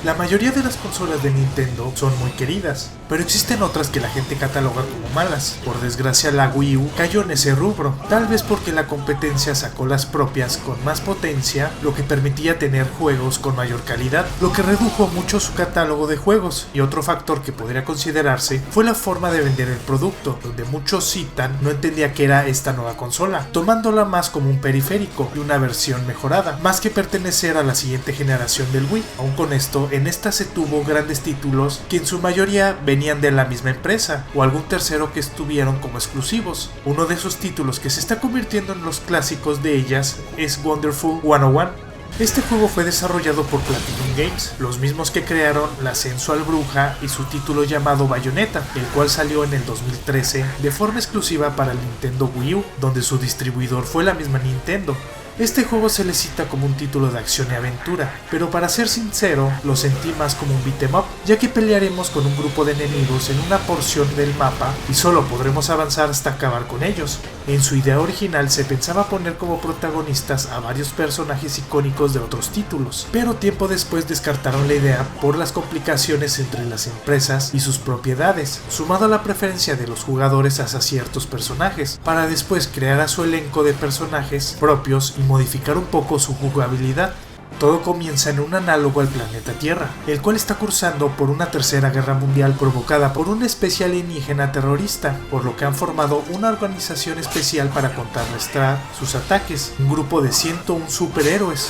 La mayoría de las consolas de Nintendo son muy queridas, pero existen otras que la gente cataloga como malas. Por desgracia, la Wii U cayó en ese rubro, tal vez porque la competencia sacó las propias con más potencia, lo que permitía tener juegos con mayor calidad, lo que redujo mucho su catálogo de juegos. Y otro factor que podría considerarse fue la forma de vender el producto, donde muchos citan no entendía qué era esta nueva consola, tomándola más como un periférico y una versión mejorada, más que pertenecer a la siguiente generación del Wii. Aún con esto, en esta se tuvo grandes títulos que en su mayoría venían de la misma empresa o algún tercero que estuvieron como exclusivos. Uno de esos títulos que se está convirtiendo en los clásicos de ellas es Wonderful 101. Este juego fue desarrollado por Platinum Games, los mismos que crearon La Sensual Bruja y su título llamado Bayonetta, el cual salió en el 2013 de forma exclusiva para el Nintendo Wii U, donde su distribuidor fue la misma Nintendo. Este juego se le cita como un título de acción y aventura, pero para ser sincero, lo sentí más como un beat'em up, ya que pelearemos con un grupo de enemigos en una porción del mapa y solo podremos avanzar hasta acabar con ellos. En su idea original se pensaba poner como protagonistas a varios personajes icónicos de otros títulos, pero tiempo después descartaron la idea por las complicaciones entre las empresas y sus propiedades, sumado a la preferencia de los jugadores hacia ciertos personajes, para después crear a su elenco de personajes propios y modificar un poco su jugabilidad. Todo comienza en un análogo al planeta Tierra, el cual está cursando por una tercera guerra mundial provocada por una especie alienígena terrorista, por lo que han formado una organización especial para contrarrestar sus ataques, un grupo de 101 superhéroes,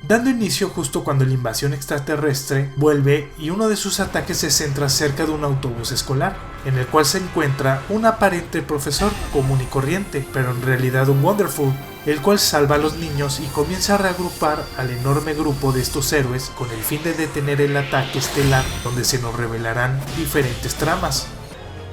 dando inicio justo cuando la invasión extraterrestre vuelve y uno de sus ataques se centra cerca de un autobús escolar, en el cual se encuentra un aparente profesor común y corriente, pero en realidad un Wonderful, el cual salva a los niños y comienza a reagrupar al enorme grupo de estos héroes con el fin de detener el ataque estelar, donde se nos revelarán diferentes tramas.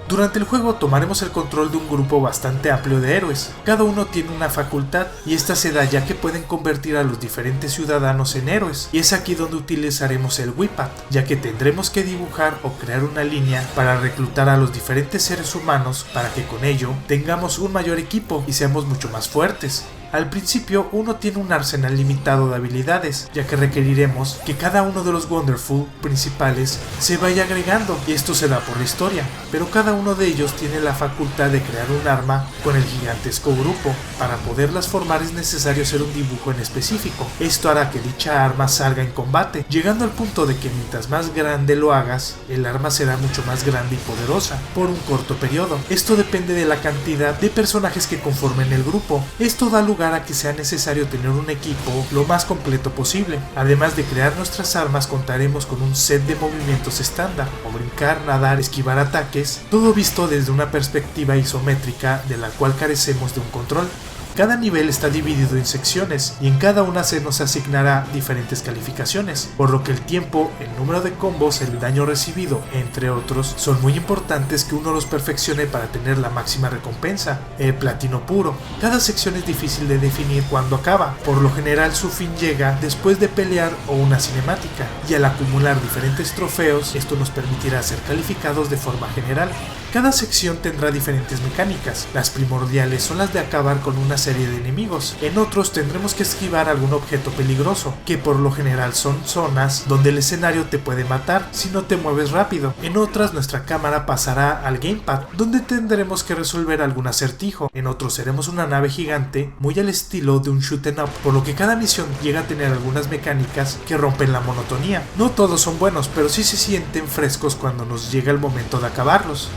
Durante el juego tomaremos el control de un grupo bastante amplio de héroes, cada uno tiene una facultad y esta se da ya que pueden convertir a los diferentes ciudadanos en héroes, y es aquí donde utilizaremos el Wii-Pad, ya que tendremos que dibujar o crear una línea para reclutar a los diferentes seres humanos para que con ello tengamos un mayor equipo y seamos mucho más fuertes. Al principio uno tiene un arsenal limitado de habilidades, ya que requeriremos que cada uno de los Wonderful principales se vaya agregando, y esto se da por la historia, pero cada uno de ellos tiene la facultad de crear un arma con el gigantesco grupo. Para poderlas formar es necesario hacer un dibujo en específico, esto hará que dicha arma salga en combate, llegando al punto de que mientras más grande lo hagas, el arma será mucho más grande y poderosa, por un corto periodo. Esto depende de la cantidad de personajes que conformen el grupo, esto da lugar a que sea necesario tener un equipo lo más completo posible. Además de crear nuestras armas, contaremos con un set de movimientos estándar, como brincar, nadar, esquivar ataques, todo visto desde una perspectiva isométrica de la cual carecemos de un control. Cada nivel está dividido en secciones y en cada una se nos asignará diferentes calificaciones, por lo que el tiempo, el número de combos, el daño recibido, entre otros, son muy importantes que uno los perfeccione para tener la máxima recompensa, el platino puro. Cada sección es difícil de definir cuándo acaba, por lo general su fin llega después de pelear o una cinemática, y al acumular diferentes trofeos, esto nos permitirá ser calificados de forma general. Cada sección tendrá diferentes mecánicas, las primordiales son las de acabar con una serie de enemigos, en otros tendremos que esquivar algún objeto peligroso, que por lo general son zonas donde el escenario te puede matar si no te mueves rápido, en otras nuestra cámara pasará al gamepad, donde tendremos que resolver algún acertijo, en otros seremos una nave gigante, muy al estilo de un shoot 'em up, por lo que cada misión llega a tener algunas mecánicas que rompen la monotonía. No todos son buenos, pero sí se sienten frescos cuando nos llega el momento de acabarlos.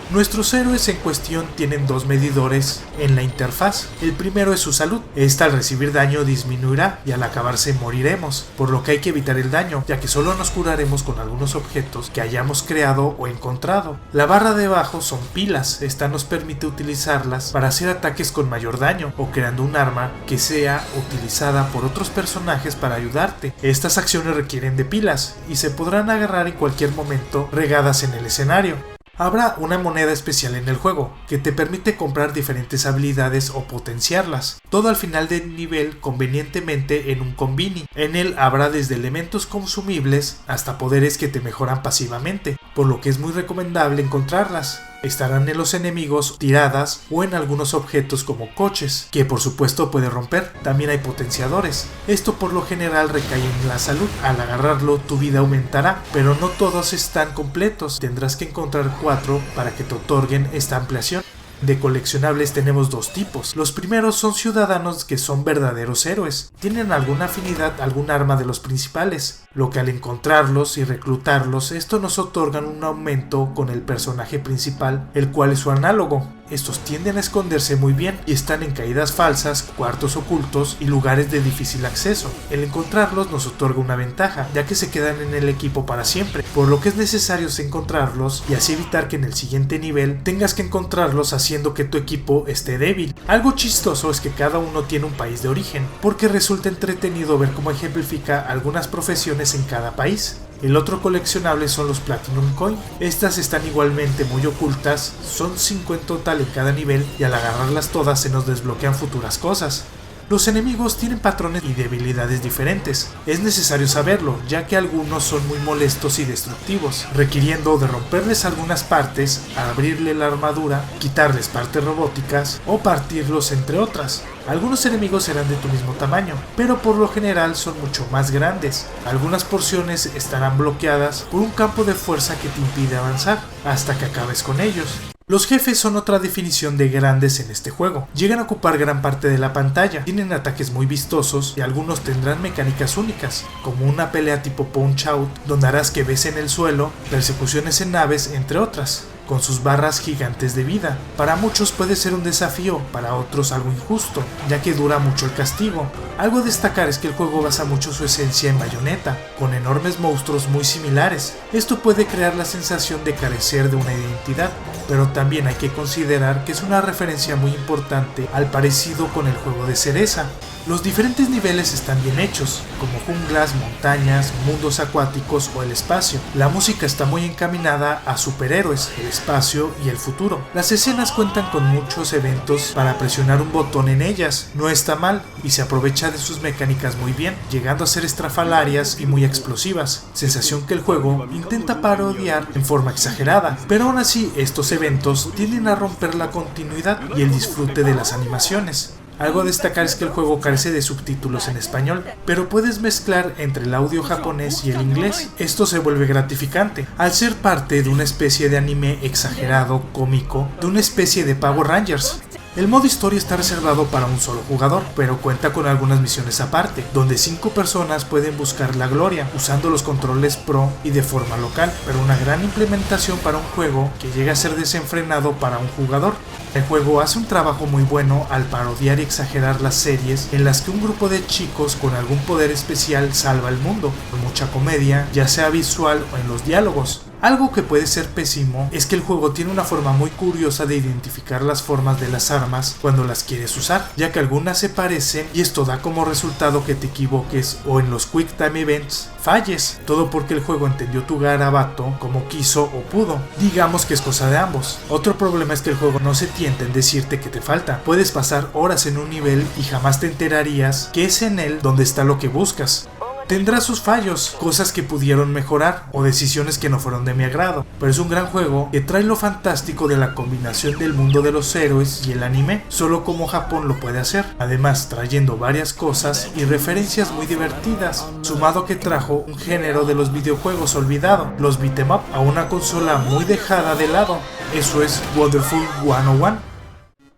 Nuestros héroes en cuestión tienen dos medidores en la interfaz. El primero es su salud. Esta al recibir daño disminuirá y al acabarse moriremos, por lo que hay que evitar el daño, ya que solo nos curaremos con algunos objetos que hayamos creado o encontrado. La barra de abajo son pilas. Esta nos permite utilizarlas para hacer ataques con mayor daño o creando un arma que sea utilizada por otros personajes para ayudarte. Estas acciones requieren de pilas y se podrán agarrar en cualquier momento regadas en el escenario. Habrá una moneda especial en el juego, que te permite comprar diferentes habilidades o potenciarlas, todo al final del nivel convenientemente en un combini. En él habrá desde elementos consumibles hasta poderes que te mejoran pasivamente, por lo que es muy recomendable encontrarlas. Estarán en los enemigos, tiradas o en algunos objetos como coches, que por supuesto puede romper. También hay potenciadores. Esto por lo general recae en la salud. Al agarrarlo tu vida aumentará, pero no todos están completos. Tendrás que encontrar 4 para que te otorguen esta ampliación. De coleccionables tenemos dos tipos. Los primeros son ciudadanos que son verdaderos héroes. Tienen alguna afinidad a algún arma de los principales, lo que al encontrarlos y reclutarlos, esto nos otorgan un aumento con el personaje principal, el cual es su análogo. Estos tienden a esconderse muy bien y están en caídas falsas, cuartos ocultos y lugares de difícil acceso. El encontrarlos nos otorga una ventaja, ya que se quedan en el equipo para siempre, por lo que es necesario encontrarlos y así evitar que en el siguiente nivel tengas que encontrarlos haciendo que tu equipo esté débil. Algo chistoso es que cada uno tiene un país de origen, porque resulta entretenido ver cómo ejemplifica algunas profesiones en cada país. El otro coleccionable son los Platinum Coin. Estas están igualmente muy ocultas, son 5 en total en cada nivel y al agarrarlas todas se nos desbloquean futuras cosas. Los enemigos tienen patrones y debilidades diferentes. Es necesario saberlo, ya que algunos son muy molestos y destructivos, requiriendo de romperles algunas partes, abrirle la armadura, quitarles partes robóticas o partirlos entre otras. Algunos enemigos serán de tu mismo tamaño, pero por lo general son mucho más grandes. Algunas porciones estarán bloqueadas por un campo de fuerza que te impide avanzar, hasta que acabes con ellos. Los jefes son otra definición de grandes en este juego. Llegan a ocupar gran parte de la pantalla, tienen ataques muy vistosos y algunos tendrán mecánicas únicas, como una pelea tipo Punch-Out, donde harás que ves en el suelo, persecuciones en naves, entre otras, con sus barras gigantes de vida. Para muchos puede ser un desafío, para otros algo injusto, ya que dura mucho el castigo. Algo a destacar es que el juego basa mucho su esencia en Bayonetta, con enormes monstruos muy similares. Esto puede crear la sensación de carecer de una identidad, pero también hay que considerar que es una referencia muy importante al parecido con el juego de Cereza. Los diferentes niveles están bien hechos, como junglas, montañas, mundos acuáticos o el espacio. La música está muy encaminada a superhéroes, el espacio y el futuro. Las escenas cuentan con muchos eventos para presionar un botón en ellas. No está mal y se aprovecha de sus mecánicas muy bien, llegando a ser estrafalarias y muy explosivas. Sensación que el juego intenta parodiar en forma exagerada, pero aún así estos eventos tienden a romper la continuidad y el disfrute de las animaciones. Algo a destacar es que el juego carece de subtítulos en español, pero puedes mezclar entre el audio japonés y el inglés. Esto se vuelve gratificante, al ser parte de una especie de anime exagerado, cómico, de una especie de Power Rangers. El modo historia está reservado para un solo jugador, pero cuenta con algunas misiones aparte, donde 5 personas pueden buscar la gloria, usando los controles Pro y de forma local, pero una gran implementación para un juego que llega a ser desenfrenado para un jugador. El juego hace un trabajo muy bueno al parodiar y exagerar las series en las que un grupo de chicos con algún poder especial salva el mundo, con mucha comedia, ya sea visual o en los diálogos. Algo que puede ser pésimo es que el juego tiene una forma muy curiosa de identificar las formas de las armas cuando las quieres usar, ya que algunas se parecen y esto da como resultado que te equivoques o en los Quick Time Events falles, todo porque el juego entendió tu garabato como quiso o pudo. Digamos que es cosa de ambos. Otro problema es que el juego no se tienta en decirte que te falta. Puedes pasar horas en un nivel y jamás te enterarías que es en él donde está lo que buscas. Tendrá sus fallos, cosas que pudieron mejorar o decisiones que no fueron de mi agrado, pero es un gran juego que trae lo fantástico de la combinación del mundo de los héroes y el anime, solo como Japón lo puede hacer, además trayendo varias cosas y referencias muy divertidas, sumado que trajo un género de los videojuegos olvidado, los beat'em up, a una consola muy dejada de lado. Eso es Wonderful 101.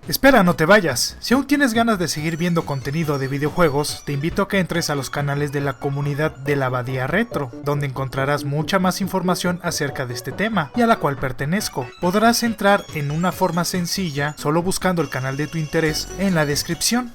Espera, no te vayas. Si aún tienes ganas de seguir viendo contenido de videojuegos, te invito a que entres a los canales de la comunidad de la Abadía Retro, donde encontrarás mucha más información acerca de este tema, y a la cual pertenezco. Podrás entrar en una forma sencilla, solo buscando el canal de tu interés en la descripción.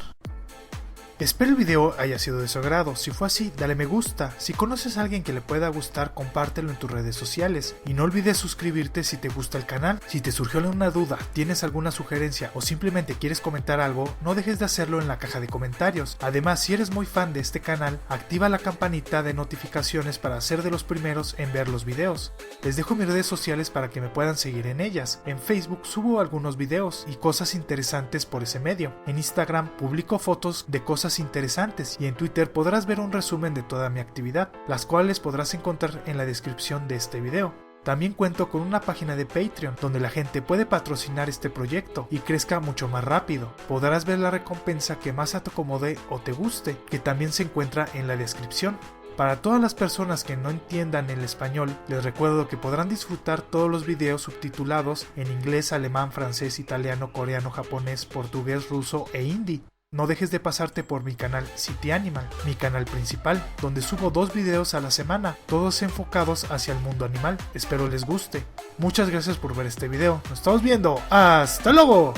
Espero el video haya sido de su agrado. Si fue así, dale me gusta. Si conoces a alguien que le pueda gustar, compártelo en tus redes sociales. Y no olvides suscribirte si te gusta el canal. Si te surgió alguna duda, tienes alguna sugerencia o simplemente quieres comentar algo, no dejes de hacerlo en la caja de comentarios. Además, si eres muy fan de este canal, activa la campanita de notificaciones para ser de los primeros en ver los videos. Les dejo mis redes sociales para que me puedan seguir en ellas. En Facebook subo algunos videos y cosas interesantes por ese medio. En Instagram publico fotos de cosas interesantes y en Twitter podrás ver un resumen de toda mi actividad, las cuales podrás encontrar en la descripción de este video. También cuento con una página de Patreon donde la gente puede patrocinar este proyecto y crezca mucho más rápido. Podrás ver la recompensa que más te acomode o te guste, que también se encuentra en la descripción. Para todas las personas que no entiendan el español, les recuerdo que podrán disfrutar todos los videos subtitulados en inglés, alemán, francés, italiano, coreano, japonés, portugués, ruso e hindi. No dejes de pasarte por mi canal City Animal, mi canal principal, donde subo 2 videos a la semana, todos enfocados hacia el mundo animal. Espero les guste. Muchas gracias por ver este video. Nos estamos viendo. ¡Hasta luego!